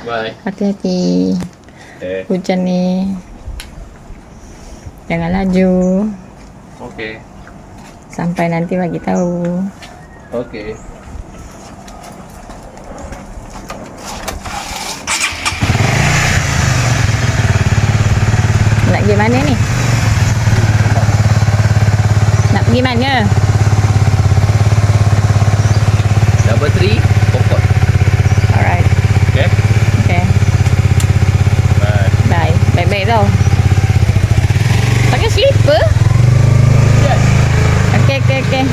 Bye. Hati-hati. Eh. Hujan ni. Jangan laju. Okey. Sampai nanti bagi tahu. Okey. Nak pergi mana ni? Nak pergi mana? Double 3 pokok. Alright. Okey. Okay. Bye. Bye. Baik-baik tau. Pakai slipper? Yes. Okay.